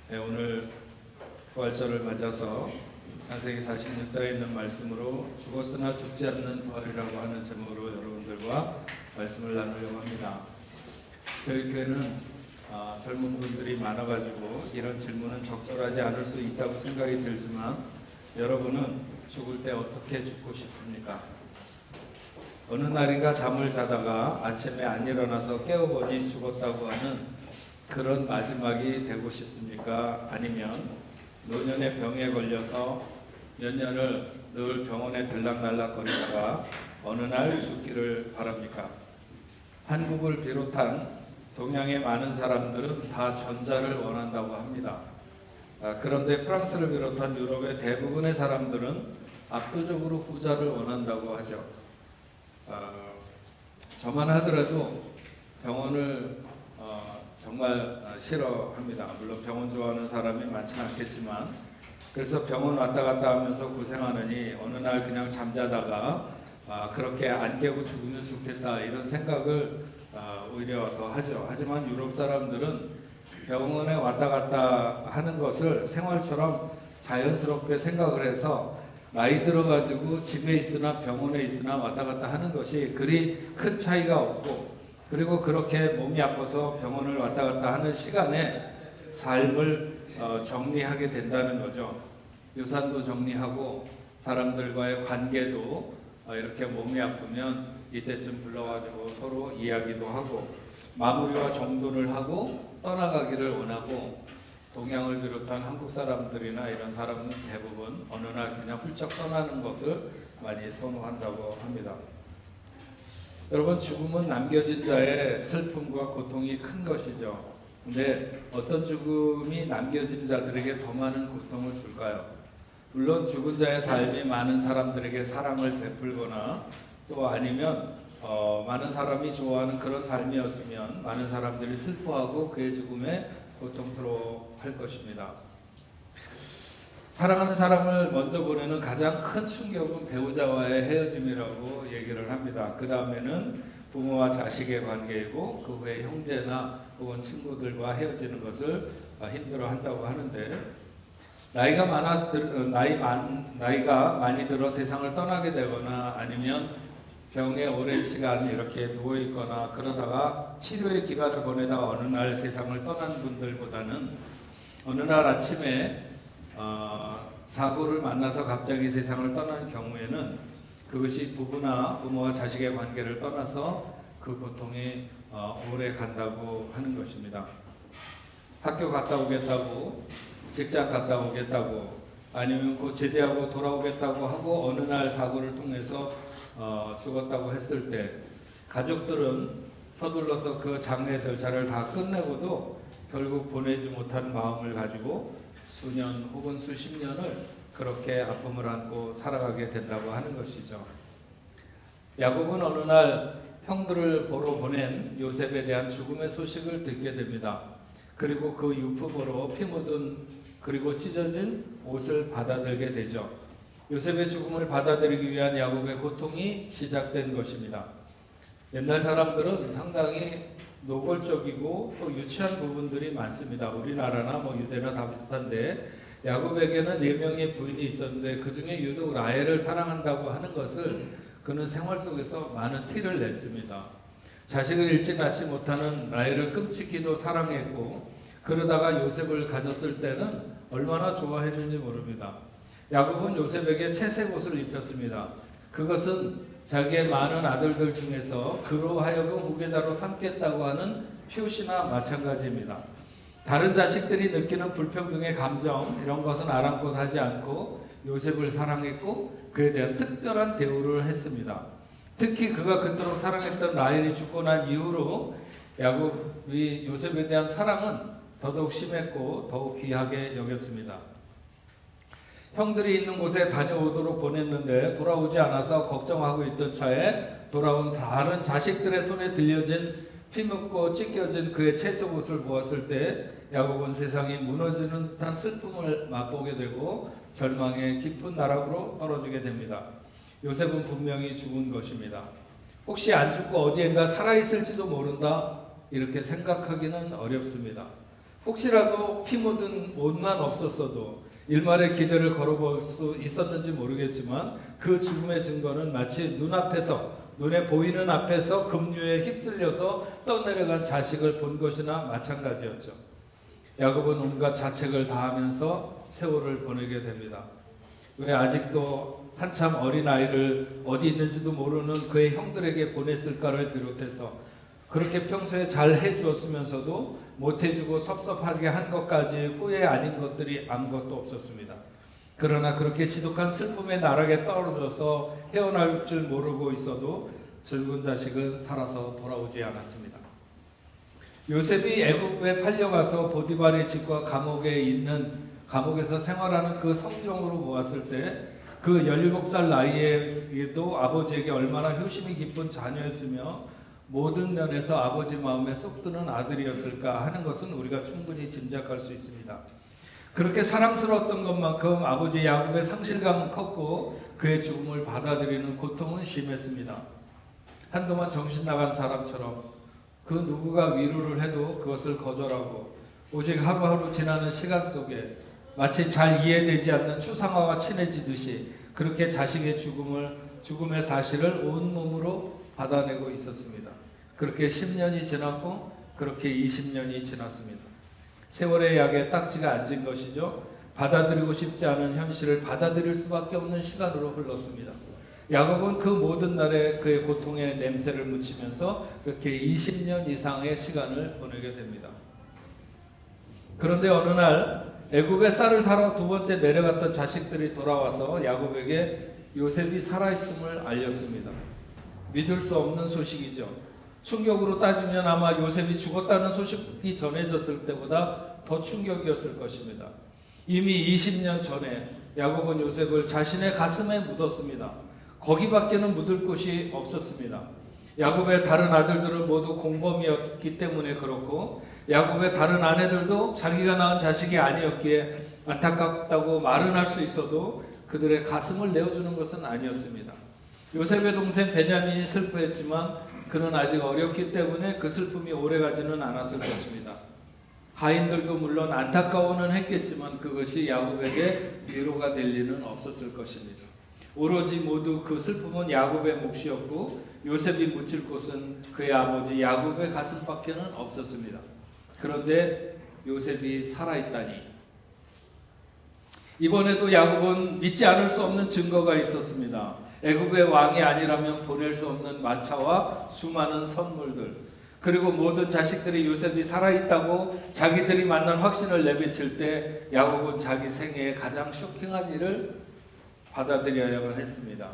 네, 오늘 부활절을 맞아서 창세기 46장에 있는 말씀으로 죽었으나 죽지 않는 부활이라고 하는 제목으로 여러분들과 말씀을 나누려고 합니다. 저희 교회는 젊은 분들이 많아가지고 이런 질문은 적절하지 않을 수 있다고 생각이 들지만, 여러분은 죽을 때 어떻게 죽고 싶습니까? 어느 날인가 잠을 자다가 아침에 안 일어나서 깨어보니 죽었다고 하는 그런 마지막이 되고 싶습니까? 아니면 노년의 병에 걸려서 몇 년을 늘 병원에 들락날락거리다가 어느 날 죽기를 바랍니까? 한국을 비롯한 동양의 많은 사람들은 다 전자를 원한다고 합니다. 그런데 프랑스를 비롯한 유럽의 대부분의 사람들은 압도적으로 후자를 원한다고 하죠. 저만 하더라도 병원을 정말 싫어합니다. 물론 병원 좋아하는 사람이 많지는 않겠지만, 그래서 병원 왔다 갔다 하면서 고생하느니 어느 날 그냥 잠자다가 그렇게 안 깨고 죽으면 좋겠다, 이런 생각을 오히려 더 하죠. 하지만 유럽 사람들은 병원에 왔다 갔다 하는 것을 생활처럼 자연스럽게 생각을 해서 나이 들어가지고 집에 있으나 병원에 있으나 왔다 갔다 하는 것이 그리 큰 차이가 없고, 그리고 그렇게 몸이 아파서 병원을 왔다 갔다 하는 시간에 삶을 정리하게 된다는 거죠. 유산도 정리하고 사람들과의 관계도 이렇게 몸이 아프면 이때쯤 불러가지고 서로 이야기도 하고 마무리와 정돈을 하고 떠나가기를 원하고, 동양을 비롯한 한국 사람들이나 이런 사람은 대부분 어느 날 그냥 훌쩍 떠나는 것을 많이 선호한다고 합니다. 여러분, 죽음은 남겨진 자의 슬픔과 고통이 큰 것이죠. 근데 어떤 죽음이 남겨진 자들에게 더 많은 고통을 줄까요? 물론 죽은 자의 삶이 많은 사람들에게 사랑을 베풀거나 또 아니면 많은 사람이 좋아하는 그런 삶이었으면 많은 사람들이 슬퍼하고 그의 죽음에 고통스러워할 것입니다. 사랑하는 사람을 먼저 보내는 가장 큰 충격은 배우자와의 헤어짐이라고 얘기를 합니다. 그 다음에는 부모와 자식의 관계이고, 그 후에 형제나 혹은 친구들과 헤어지는 것을 힘들어한다고 하는데, 나이가 많이 들어 세상을 떠나게 되거나 아니면 병에 오랜 시간 이렇게 누워 있거나 그러다가 치료의 기간을 보내다가 어느 날 세상을 떠난 분들보다는 어느 날 아침에 사고를 만나서 갑자기 세상을 떠난 경우에는 그것이 부모와 자식의 관계를 떠나서 그 고통이 오래 간다고 하는 것입니다. 학교 갔다 오겠다고, 직장 갔다 오겠다고, 아니면 곧 제대하고 돌아오겠다고 하고 어느 날 사고를 통해서 죽었다고 했을 때, 가족들은 서둘러서 그 장례 절차를 다 끝내고도 결국 보내지 못한 마음을 가지고 수년 혹은 수십 년을 그렇게 아픔을 안고 살아가게 된다고 하는 것이죠. 야곱은 어느 날 형들을 보러 보낸 요셉에 대한 죽음의 소식을 듣게 됩니다. 그리고 그 유품으로 피 묻은 그리고 찢어진 옷을 받아들게 되죠. 요셉의 죽음을 받아들이기 위한 야곱의 고통이 시작된 것입니다. 옛날 사람들은 상당히 노골적이고 또 유치한 부분들이 많습니다. 우리나라나 유대나 다 비슷한데, 야곱에게는 4명의 부인이 있었는데 그 중에 유독 라헬을 사랑한다고 하는 것을 그는 생활 속에서 많은 티를 냈습니다. 자식을 일찍 낳지 못하는 라헬을 끔찍히도 사랑했고, 그러다가 요셉을 가졌을 때는 얼마나 좋아했는지 모릅니다. 야곱은 요셉에게 채색 옷을 입혔습니다. 그것은 자기의 많은 아들들 중에서 그로 하여금 후계자로 삼겠다고 하는 표시나 마찬가지입니다. 다른 자식들이 느끼는 불평등의 감정, 이런 것은 아랑곳 하지 않고 요셉을 사랑했고 그에 대한 특별한 대우를 했습니다. 특히 그가 그토록 사랑했던 라헬이 죽고 난 이후로 야곱이 요셉에 대한 사랑은 더더욱 심했고 더욱 귀하게 여겼습니다. 형들이 있는 곳에 다녀오도록 보냈는데 돌아오지 않아서 걱정하고 있던 차에 돌아온 다른 자식들의 손에 들려진 피묻고 찢겨진 그의 채색 옷을 보았을 때 야곱은 세상이 무너지는 듯한 슬픔을 맛보게 되고 절망의 깊은 나락으로 떨어지게 됩니다. 요셉은 분명히 죽은 것입니다. 혹시 안 죽고 어디엔가 살아있을지도 모른다, 이렇게 생각하기는 어렵습니다. 혹시라도 피 묻은 옷만 없었어도 일말의 기대를 걸어볼 수 있었는지 모르겠지만 그 죽음의 증거는 마치 눈에 보이는 앞에서 급류에 휩쓸려서 떠내려간 자식을 본 것이나 마찬가지였죠. 야곱은 온갖 자책을 다하면서 세월을 보내게 됩니다. 왜 아직도 한참 어린 아이를 어디 있는지도 모르는 그의 형들에게 보냈을까를 비롯해서 그렇게 평소에 잘 해주었으면서도 못해주고 섭섭하게 한 것까지 후회 아닌 것들이 아무것도 없었습니다. 그러나 그렇게 지독한 슬픔의 나락에 떨어져서 헤어나올 줄 모르고 있어도 젊은 자식은 살아서 돌아오지 않았습니다. 요셉이 애굽에 팔려가서 보디발의 집과 감옥에서 생활하는 그 성정으로 보았을 때 그 17살 나이에도 아버지에게 얼마나 효심이 깊은 자녀였으며 모든 면에서 아버지 마음에 쏙 드는 아들이었을까 하는 것은 우리가 충분히 짐작할 수 있습니다. 그렇게 사랑스러웠던 것만큼 아버지 야곱의 상실감은 컸고 그의 죽음을 받아들이는 고통은 심했습니다. 한동안 정신 나간 사람처럼 그 누구가 위로를 해도 그것을 거절하고 오직 하루하루 지나는 시간 속에 마치 잘 이해되지 않는 추상화와 친해지듯이 그렇게 자식의 죽음의 사실을 온몸으로 받아내고 있었습니다. 그렇게 10년이 지났고 그렇게 20년이 지났습니다. 세월의 약에 딱지가 앉은 것이죠. 받아들이고 싶지 않은 현실을 받아들일 수밖에 없는 시간으로 흘렀습니다. 야곱은 그 모든 날에 그의 고통의 냄새를 묻히면서 그렇게 20년 이상의 시간을 보내게 됩니다. 그런데 어느 날 애굽에 쌀을 사러 두 번째 내려갔던 자식들이 돌아와서 야곱에게 요셉이 살아있음을 알렸습니다. 믿을 수 없는 소식이죠. 충격으로 따지면 아마 요셉이 죽었다는 소식이 전해졌을 때보다 더 충격이었을 것입니다. 이미 20년 전에 야곱은 요셉을 자신의 가슴에 묻었습니다. 거기밖에는 묻을 곳이 없었습니다. 야곱의 다른 아들들은 모두 공범이었기 때문에 그렇고 야곱의 다른 아내들도 자기가 낳은 자식이 아니었기에 안타깝다고 말은 할 수 있어도 그들의 가슴을 내어주는 것은 아니었습니다. 요셉의 동생 베냐민이 슬퍼했지만 그는 아직 어렸기 때문에 그 슬픔이 오래가지는 않았을 것입니다. 하인들도 물론 안타까워는 했겠지만 그것이 야곱에게 위로가 될 리는 없었을 것입니다. 오로지 모두 그 슬픔은 야곱의 몫이었고 요셉이 묻힐 곳은 그의 아버지 야곱의 가슴밖에는 없었습니다. 그런데 요셉이 살아있다니. 이번에도 야곱은 믿지 않을 수 없는 증거가 있었습니다. 애굽의 왕이 아니라면 보낼 수 없는 마차와 수많은 선물들, 그리고 모든 자식들이 요셉이 살아있다고 자기들이 만난 확신을 내비칠 때 야곱은 자기 생애의 가장 쇼킹한 일을 받아들여야만 했습니다.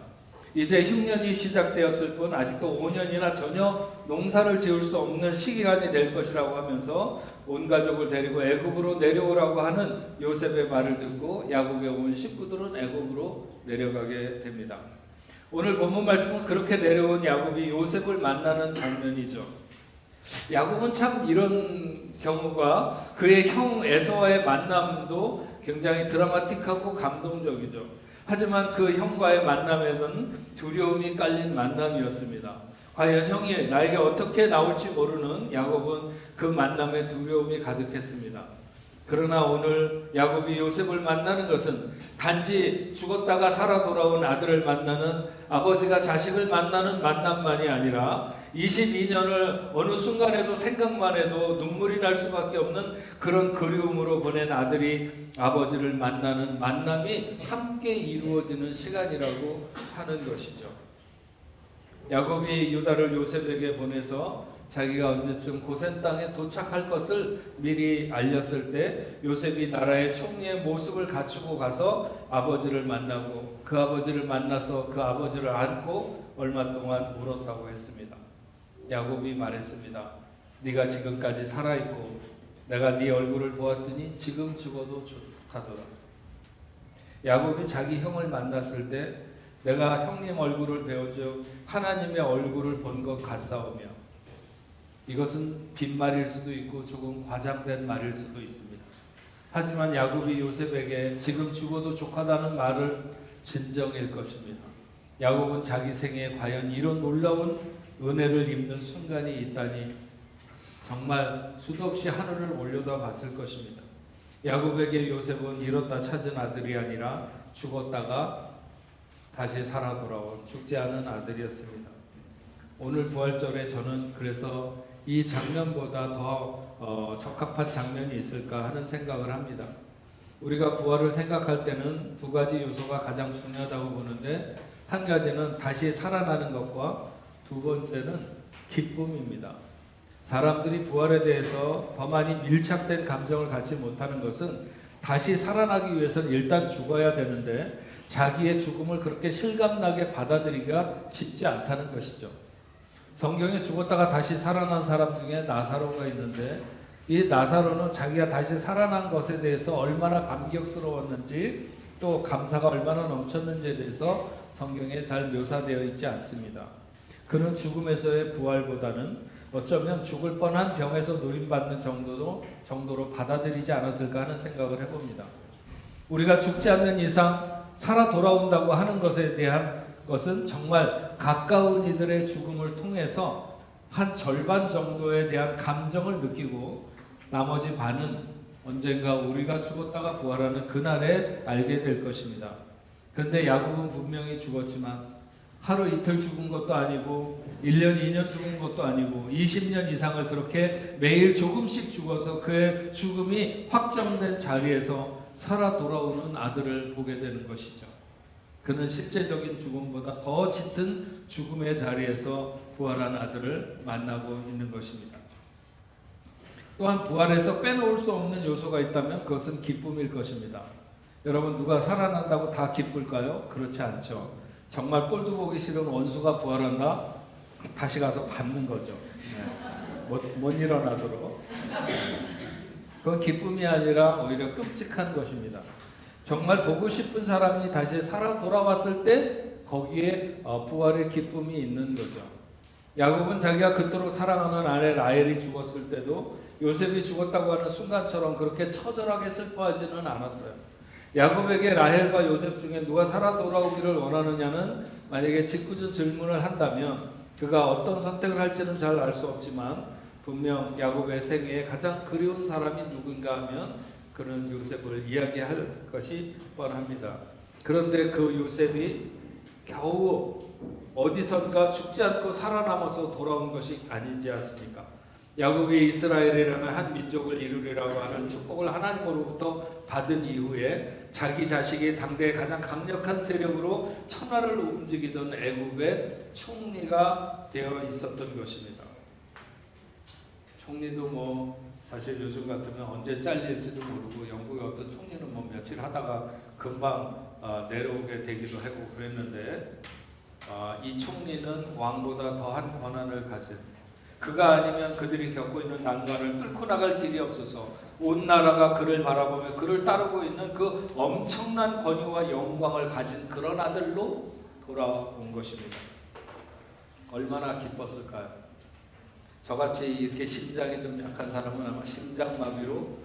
이제 흉년이 시작되었을 뿐 아직도 5년이나 전혀 농사를 지을 수 없는 시기간이 될 것이라고 하면서 온 가족을 데리고 애굽으로 내려오라고 하는 요셉의 말을 듣고 야곱의 온 식구들은 애굽으로 내려가게 됩니다. 오늘 본문 말씀은 그렇게 내려온 야곱이 요셉을 만나는 장면이죠. 야곱은 참 이런 경우가 그의 형 에서와의 만남도 굉장히 드라마틱하고 감동적이죠. 하지만 그 형과의 만남에는 두려움이 깔린 만남이었습니다. 과연 형이 나에게 어떻게 나올지 모르는 야곱은 그 만남에 두려움이 가득했습니다. 그러나 오늘 야곱이 요셉을 만나는 것은 단지 죽었다가 살아 돌아온 아들을 만나는 아버지가 자식을 만나는 만남만이 아니라 22년을 어느 순간에도 생각만 해도 눈물이 날 수밖에 없는 그런 그리움으로 보낸 아들이 아버지를 만나는 만남이 함께 이루어지는 시간이라고 하는 것이죠. 야곱이 유다를 요셉에게 보내서 자기가 언제쯤 고센 땅에 도착할 것을 미리 알렸을 때 요셉이 나라의 총리의 모습을 갖추고 가서 아버지를 만나고 그 아버지를 만나서 그 아버지를 안고 얼마 동안 울었다고 했습니다. 야곱이 말했습니다. 네가 지금까지 살아있고 내가 네 얼굴을 보았으니 지금 죽어도 좋다더라. 야곱이 자기 형을 만났을 때 내가 형님 얼굴을 배우즉 하나님의 얼굴을 본 것 같사오며, 이것은 빈말일 수도 있고 조금 과장된 말일 수도 있습니다. 하지만 야곱이 요셉에게 지금 죽어도 족하다는 말을 진정일 것입니다. 야곱은 자기 생애에 과연 이런 놀라운 은혜를 입는 순간이 있다니 정말 수도 없이 하늘을 올려다 봤을 것입니다. 야곱에게 요셉은 잃었다 찾은 아들이 아니라 죽었다가 다시 살아 돌아온 죽지 않은 아들이었습니다. 오늘 부활절에 저는 그래서 이 장면보다 더 적합한 장면이 있을까 하는 생각을 합니다. 우리가 부활을 생각할 때는 두 가지 요소가 가장 중요하다고 보는데, 한 가지는 다시 살아나는 것과 두 번째는 기쁨입니다. 사람들이 부활에 대해서 더 많이 밀착된 감정을 갖지 못하는 것은 다시 살아나기 위해서는 일단 죽어야 되는데 자기의 죽음을 그렇게 실감나게 받아들이기가 쉽지 않다는 것이죠. 성경에 죽었다가 다시 살아난 사람 중에 나사로가 있는데, 이 나사로는 자기가 다시 살아난 것에 대해서 얼마나 감격스러웠는지 또 감사가 얼마나 넘쳤는지에 대해서 성경에 잘 묘사되어 있지 않습니다. 그는 죽음에서의 부활보다는 어쩌면 죽을 뻔한 병에서 노임받는 정도로 받아들이지 않았을까 하는 생각을 해봅니다. 우리가 죽지 않는 이상 살아 돌아온다고 하는 것에 대한 것은 정말 가까운 이들의 죽음을 통해서 한 절반 정도에 대한 감정을 느끼고 나머지 반은 언젠가 우리가 죽었다가 부활하는 그날에 알게 될 것입니다. 그런데 야곱은 분명히 죽었지만 하루 이틀 죽은 것도 아니고 1년 2년 죽은 것도 아니고 20년 이상을 그렇게 매일 조금씩 죽어서 그의 죽음이 확정된 자리에서 살아 돌아오는 아들을 보게 되는 것이죠. 그는 실제적인 죽음보다 더 짙은 죽음의 자리에서 부활한 아들을 만나고 있는 것입니다. 또한 부활에서 빼놓을 수 없는 요소가 있다면 그것은 기쁨일 것입니다. 여러분, 누가 살아난다고 다 기쁠까요? 그렇지 않죠. 정말 꼴도 보기 싫은 원수가 부활한다? 다시 가서 받는 거죠. 못 일어나도록. 그건 기쁨이 아니라 오히려 끔찍한 것입니다. 정말 보고 싶은 사람이 다시 살아 돌아왔을 때 거기에 부활의 기쁨이 있는 거죠. 야곱은 자기가 그토록 사랑하는 아내 라헬이 죽었을 때도 요셉이 죽었다고 하는 순간처럼 그렇게 처절하게 슬퍼하지는 않았어요. 야곱에게 라헬과 요셉 중에 누가 살아 돌아오기를 원하느냐는 만약에 짓궂은 질문을 한다면 그가 어떤 선택을 할지는 잘 알 수 없지만 분명 야곱의 생애에 가장 그리운 사람이 누군가 하면 그는 요셉을 이야기할 것이 뻔합니다. 그런데 그 요셉이 겨우 어디선가 죽지 않고 살아남아서 돌아온 것이 아니지 않습니까? 야곱이 이스라엘이라는 한 민족을 이루리라고 하는 축복을 하나님으로부터 받은 이후에 자기 자식이 당대의 가장 강력한 세력으로 천하를 움직이던 애굽의 총리가 되어 있었던 것입니다. 총리도 사실 요즘 같으면 언제 잘릴지도 모르고 영국의 어떤 총리는 며칠 하다가 금방 내려오게 되기도 하고 그랬는데 이 총리는 왕보다 더한 권한을 가진, 그가 아니면 그들이 겪고 있는 난관을 뚫고 나갈 길이 없어서 온 나라가 그를 바라보며 그를 따르고 있는 그 엄청난 권위와 영광을 가진 그런 아들로 돌아온 것입니다. 얼마나 기뻤을까요? 저같이 이렇게 심장이 좀 약한 사람은 아마 심장마비로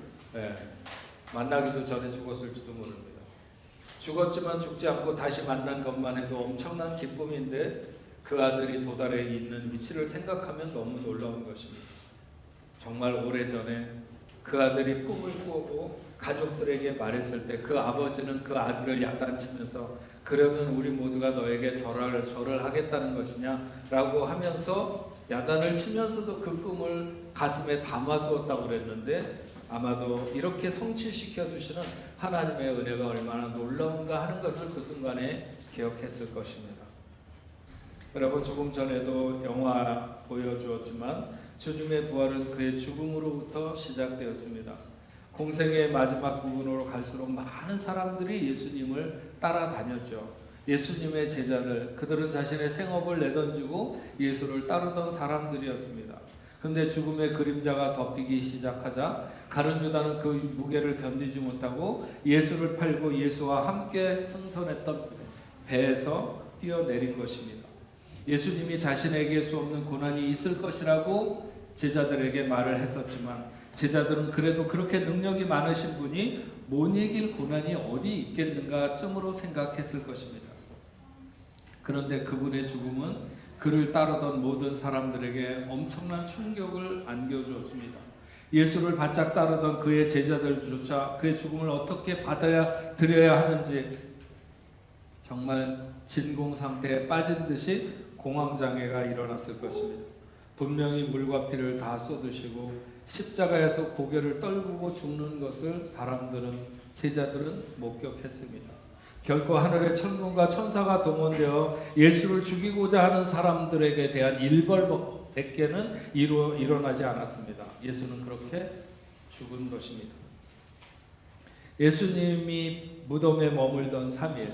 만나기도 전에 죽었을지도 모릅니다. 죽었지만 죽지 않고 다시 만난 것만 해도 엄청난 기쁨인데 그 아들이 도달해 있는 위치를 생각하면 너무 놀라운 것입니다. 정말 오래전에 그 아들이 꿈을 꾸고 가족들에게 말했을 때 그 아버지는 그 아들을 야단치면서 그러면 우리 모두가 너에게 절을 하겠다는 것이냐라고 하면서 야단을 치면서도 그 꿈을 가슴에 담아두었다고 그랬는데 아마도 이렇게 성취시켜 주시는 하나님의 은혜가 얼마나 놀라운가 하는 것을 그 순간에 기억했을 것입니다. 여러분, 조금 전에도 영화 보여주었지만 주님의 부활은 그의 죽음으로부터 시작되었습니다. 공생의 마지막 부분으로 갈수록 많은 사람들이 예수님을 따라다녔죠. 예수님의 제자들, 그들은 자신의 생업을 내던지고 예수를 따르던 사람들이었습니다. 그런데 죽음의 그림자가 덮이기 시작하자 가룟 유다는 그 무게를 견디지 못하고 예수를 팔고 예수와 함께 승선했던 배에서 뛰어내린 것입니다. 예수님이 자신에게 수 없는 고난이 있을 것이라고 제자들에게 말을 했었지만 제자들은 그래도 그렇게 능력이 많으신 분이 못 이길 고난이 어디 있겠는가 쯤으로 생각했을 것입니다. 그런데 그분의 죽음은 그를 따르던 모든 사람들에게 엄청난 충격을 안겨주었습니다. 예수를 바짝 따르던 그의 제자들조차 그의 죽음을 어떻게 드려야 하는지 정말 진공 상태에 빠진 듯이 공황장애가 일어났을 것입니다. 분명히 물과 피를 다 쏟으시고 십자가에서 고개를 떨구고 죽는 것을 제자들은 목격했습니다. 결코 하늘의 천군과 천사가 동원되어 예수를 죽이고자 하는 사람들에게 대한 일벌백계는 일어나지 않았습니다. 예수는 그렇게 죽은 것입니다. 예수님이 무덤에 머물던 3일,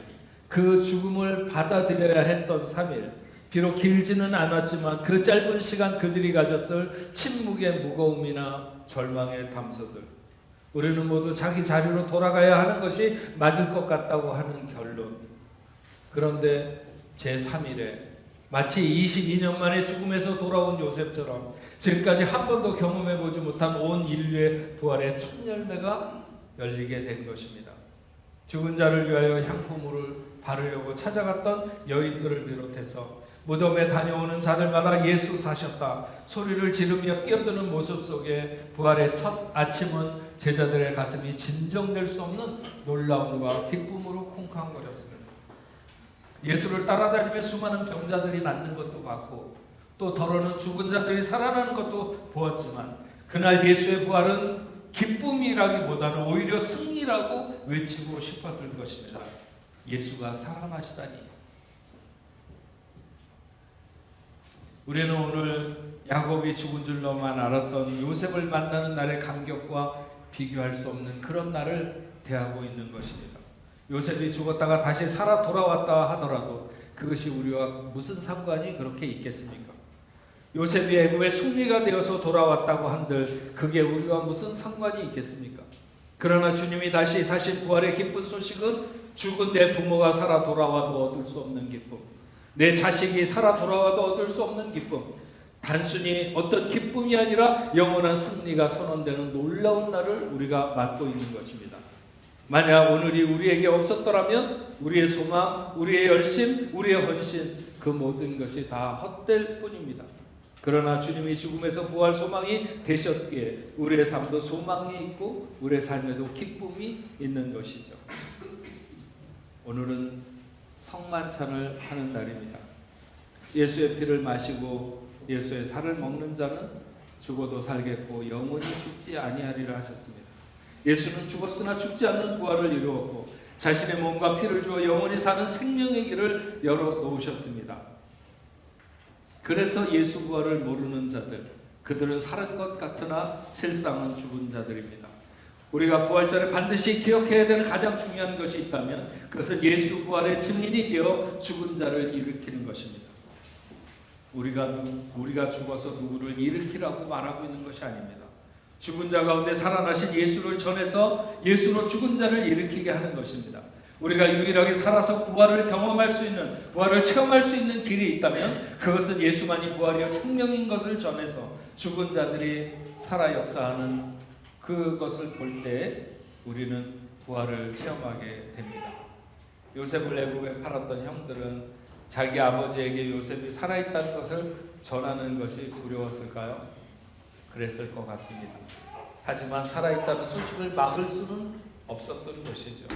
그 죽음을 받아들여야 했던 3일, 비록 길지는 않았지만 그 짧은 시간 그들이 가졌을 침묵의 무거움이나 절망의 담소들, 우리는 모두 자기 자리로 돌아가야 하는 것이 맞을 것 같다고 하는 결론. 그런데 제3일에 마치 22년 만에 죽음에서 돌아온 요셉처럼 지금까지 한 번도 경험해보지 못한 온 인류의 부활의 첫 열매가 열리게 된 것입니다. 죽은 자를 위하여 향품을 바르려고 찾아갔던 여인들을 비롯해서 무덤에 다녀오는 자들마다 예수 사셨다 소리를 지르며 뛰어드는 모습 속에 부활의 첫 아침은 제자들의 가슴이 진정될 수 없는 놀라움과 기쁨으로 쿵쾅거렸습니다. 예수를 따라다니며 수많은 병자들이 낫는 것도 봤고 또 더러는 죽은 자들이 살아나는 것도 보았지만 그날 예수의 부활은 기쁨이라기보다는 오히려 승리라고 외치고 싶었을 것입니다. 예수가 살아나시다니. 우리는 오늘 야곱이 죽은 줄로만 알았던 요셉을 만나는 날의 감격과 비교할 수 없는 그런 날을 대하고 있는 것입니다. 요셉이 죽었다가 다시 살아 돌아왔다 하더라도 그것이 우리와 무슨 상관이 그렇게 있겠습니까? 요셉이 애굽의 총리가 되어서 돌아왔다고 한들 그게 우리와 무슨 상관이 있겠습니까? 그러나 주님이 다시 사신 부활의 기쁜 소식은 죽은 내 부모가 살아 돌아와도 얻을 수 없는 기쁨, 내 자식이 살아 돌아와도 얻을 수 없는 기쁨, 단순히 어떤 기쁨이 아니라 영원한 승리가 선언되는 놀라운 날을 우리가 맞고 있는 것입니다. 만약 오늘이 우리에게 없었더라면 우리의 소망, 우리의 열심, 우리의 헌신 그 모든 것이 다 헛될 뿐입니다. 그러나 주님이 죽음에서 부활 소망이 되셨기에 우리의 삶도 소망이 있고 우리의 삶에도 기쁨이 있는 것이죠. 오늘은 성만찬을 하는 날입니다. 예수의 피를 마시고 예수의 살을 먹는 자는 죽어도 살겠고 영원히 죽지 아니하리라 하셨습니다. 예수는 죽었으나 죽지 않는 부활을 이루었고 자신의 몸과 피를 주어 영원히 사는 생명의 길을 열어놓으셨습니다. 그래서 예수 부활을 모르는 자들, 그들은 살은 것 같으나 실상은 죽은 자들입니다. 우리가 부활절에 반드시 기억해야 되는 가장 중요한 것이 있다면 그것은 예수 부활의 증인이 되어 죽은 자를 일으키는 것입니다. 우리가 죽어서 누구를 일으키라고 말하고 있는 것이 아닙니다. 죽은 자 가운데 살아나신 예수를 전해서 예수로 죽은 자를 일으키게 하는 것입니다. 우리가 유일하게 살아서 부활을 경험할 수 있는, 부활을 체험할 수 있는 길이 있다면 그것은 예수만이 부활이요 생명인 것을 전해서 죽은 자들이 살아 역사하는 그것을 볼 때 우리는 부활을 체험하게 됩니다. 요셉을 애굽에 팔았던 형들은 자기 아버지에게 요셉이 살아있다는 것을 전하는 것이 두려웠을까요? 그랬을 것 같습니다. 하지만 살아있다는 소식을 막을 수는 없었던 것이죠.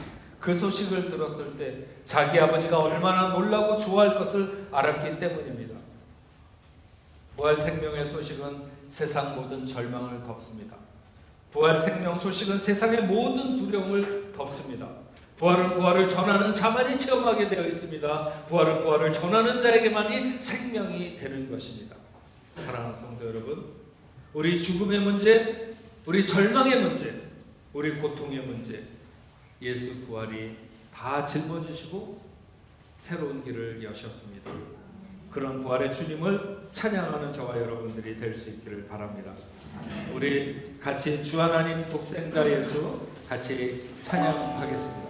그 소식을 들었을 때 자기 아버지가 얼마나 놀라고 좋아할 것을 알았기 때문입니다. 부활 생명의 소식은 세상 모든 절망을 덮습니다. 부활 생명 소식은 세상의 모든 두려움을 덮습니다. 부활은 부활을 전하는 자만이 체험하게 되어 있습니다. 부활은 부활을 전하는 자에게만이 생명이 되는 것입니다. 사랑하는 성도 여러분, 우리 죽음의 문제, 우리 절망의 문제, 우리 고통의 문제, 예수 부활이 다 짊어지시고 새로운 길을 여셨습니다. 그런 부활의 주님을 찬양하는 저와 여러분들이 될 수 있기를 바랍니다. 우리 같이 주 하나님 독생자 예수 같이 찬양하겠습니다.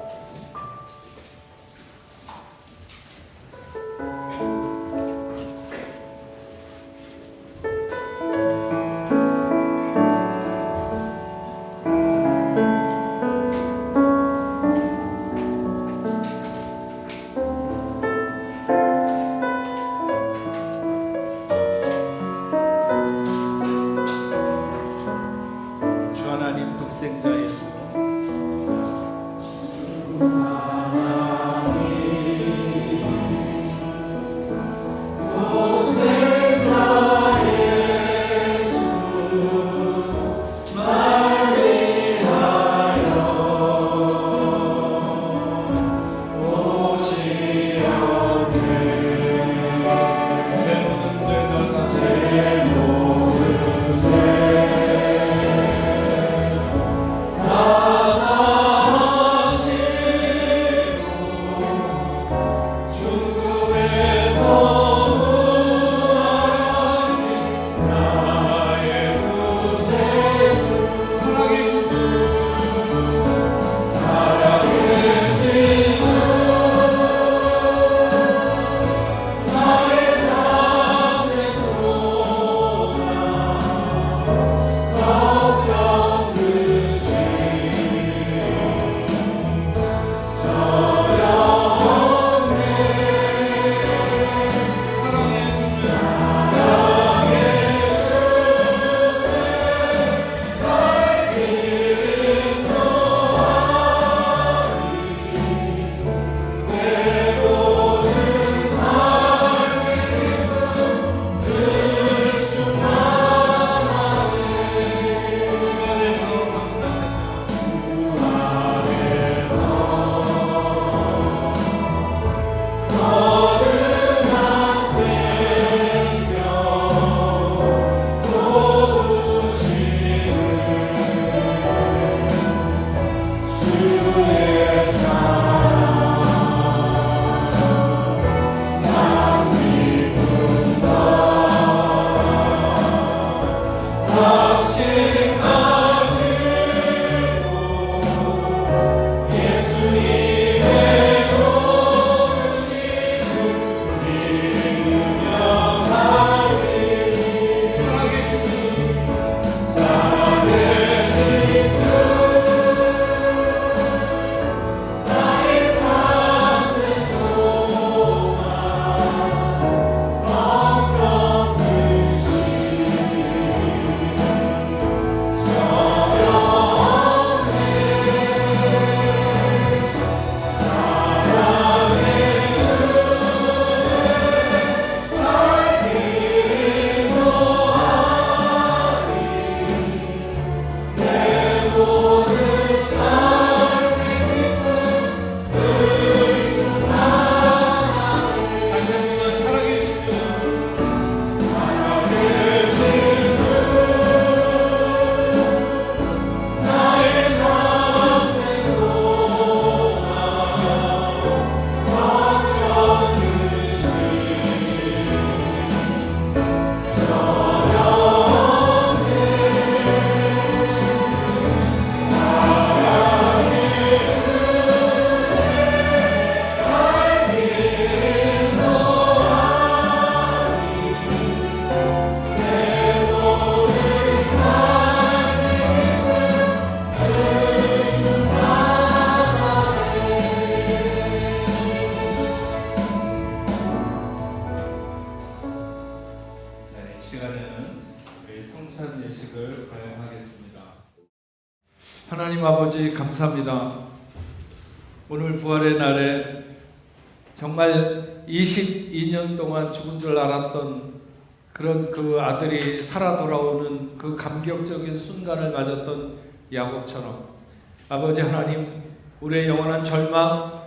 독생자 예수. 하나님 아버지 감사합니다. 오늘 부활의 날에 정말 22년 동안 죽은 줄 알았던 그런 그 아들이 살아 돌아오는 그 감격적인 순간을 맞았던 야곱처럼 아버지 하나님, 우리의 영원한 절망,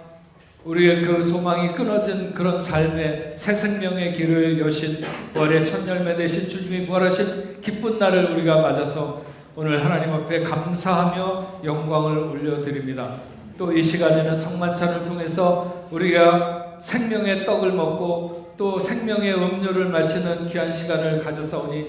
우리의 그 소망이 끊어진 그런 삶의 새 생명의 길을 여신 부활의 첫 열매 되신 주님이 부활하신 기쁜 날을 우리가 맞아서 오늘 하나님 앞에 감사하며 영광을 올려드립니다. 또 이 시간에는 성만찬을 통해서 우리가 생명의 떡을 먹고 또 생명의 음료를 마시는 귀한 시간을 가져사오니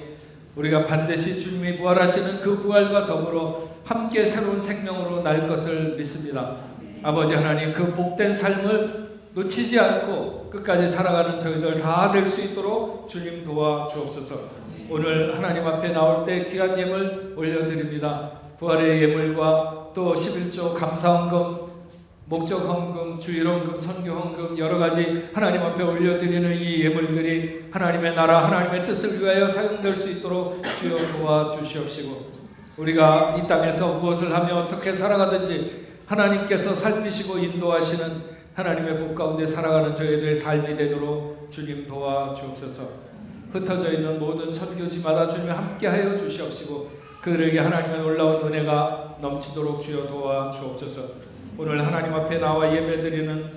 우리가 반드시 주님이 부활하시는 그 부활과 더불어 함께 새로운 생명으로 날 것을 믿습니다. 아버지 하나님, 그 복된 삶을 놓치지 않고 끝까지 살아가는 저희들 다 될 수 있도록 주님 도와주옵소서. 오늘 하나님 앞에 나올 때 귀한 예물 올려드립니다. 부활의 예물과 또 11조 감사헌금, 목적헌금, 주일헌금, 선교헌금 여러 가지 하나님 앞에 올려드리는 이 예물들이 하나님의 나라, 하나님의 뜻을 위하여 사용될 수 있도록 주여 도와주시옵시고 우리가 이 땅에서 무엇을 하며 어떻게 살아가든지 하나님께서 살피시고 인도하시는 하나님의 복 가운데 살아가는 저희들의 삶이 되도록 주님 도와주옵소서. 흩어져 있는 모든 선교지마다 주님 함께하여 주시옵시고 그들에게 하나님의 놀라운 은혜가 넘치도록 주여 도와주옵소서. 오늘 하나님 앞에 나와 예배드리는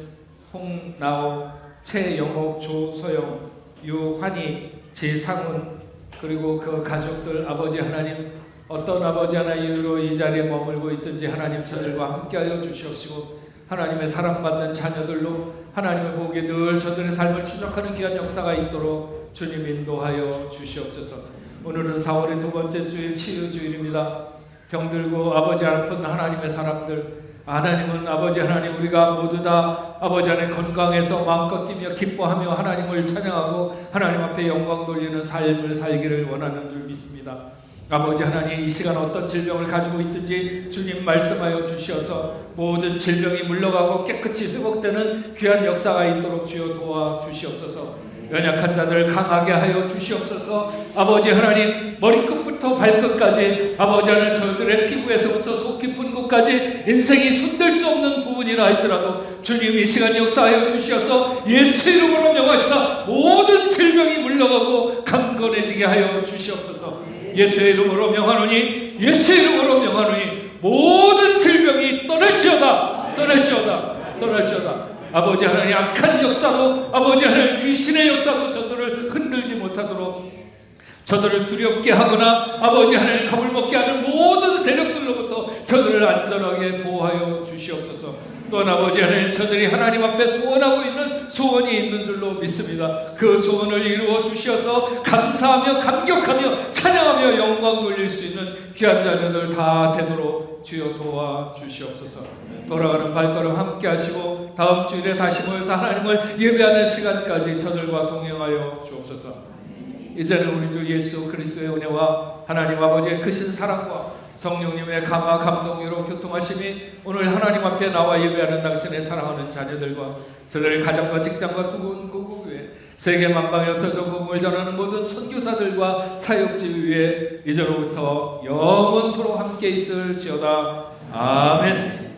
홍나오, 최영옥, 조소영, 유환희, 제상훈 그리고 그 가족들 아버지 하나님 어떤 아버지 하나 이유로 이 자리에 머물고 있든지 하나님 저들과 함께하여 주시옵시고 하나님의 사랑받는 자녀들로 하나님의 복이 늘 저들의 삶을 추적하는 귀한 역사가 있도록 주님 인도하여 주시옵소서. 오늘은 4월의 두 번째 주일 치유주일입니다. 병들고 아버지 아픈 하나님의 사람들 하나님은 아버지 하나님 우리가 모두 다 아버지 안에 건강해서 마음껏 뛰며 기뻐하며 하나님을 찬양하고 하나님 앞에 영광 돌리는 삶을 살기를 원하는 줄 믿습니다. 아버지 하나님 이 시간 어떤 질병을 가지고 있든지 주님 말씀하여 주시어서 모든 질병이 물러가고 깨끗이 회복되는 귀한 역사가 있도록 주여 도와주시옵소서. 연약한 자들을 강하게 하여 주시옵소서. 아버지 하나님 머리끝부터 발끝까지 아버지 하나님 저들의 피부에서부터 속 깊은 곳까지 인생이 손댈 수 없는 부분이라 할지라도 주님 이 시간 역사하여 주시어서 예수 이름으로 명하시사 모든 질병이 물러가고 강건해지게 하여 주시옵소서. 예수의 이름으로 명하노니 예수의 이름으로 명하노니 모든 질병이 떠날지어다 떠날지어다 떠날지어다. 아버지 하나님 악한 역사로 아버지 하나님 귀신의 역사로 저들을 흔들지 못하도록 저들을 두렵게 하거나 아버지 하나님 겁을 먹게 하는 모든 세력들로부터 저들을 안전하게 보호하여 주시옵소서. 또한 아버지 하나님 저들이 하나님 앞에 소원하고 있는 소원이 있는 줄로 믿습니다. 그 소원을 이루어 주시어서 감사하며 감격하며 찬양하며 영광 돌릴 수 있는 귀한 자녀들 다 되도록 주여 도와주시옵소서. 돌아가는 발걸음 함께 하시고 다음 주일에 다시 모여서 하나님을 예배하는 시간까지 저들과 동행하여 주옵소서. 이제는 우리 주 예수 그리스도의 은혜와 하나님 아버지의 크신 사랑과 성령님의 감화 감동으로 교통하심이 오늘 하나님 앞에 나와 예배하는 당신의 사랑하는 자녀들과 저들의 가정과 직장과 두군 고국 위에 세계 만방에 흩어져 복음을 전하는 모든 선교사들과 사역지 위에 이제로부터 영원토록 함께 있을지어다. 아멘.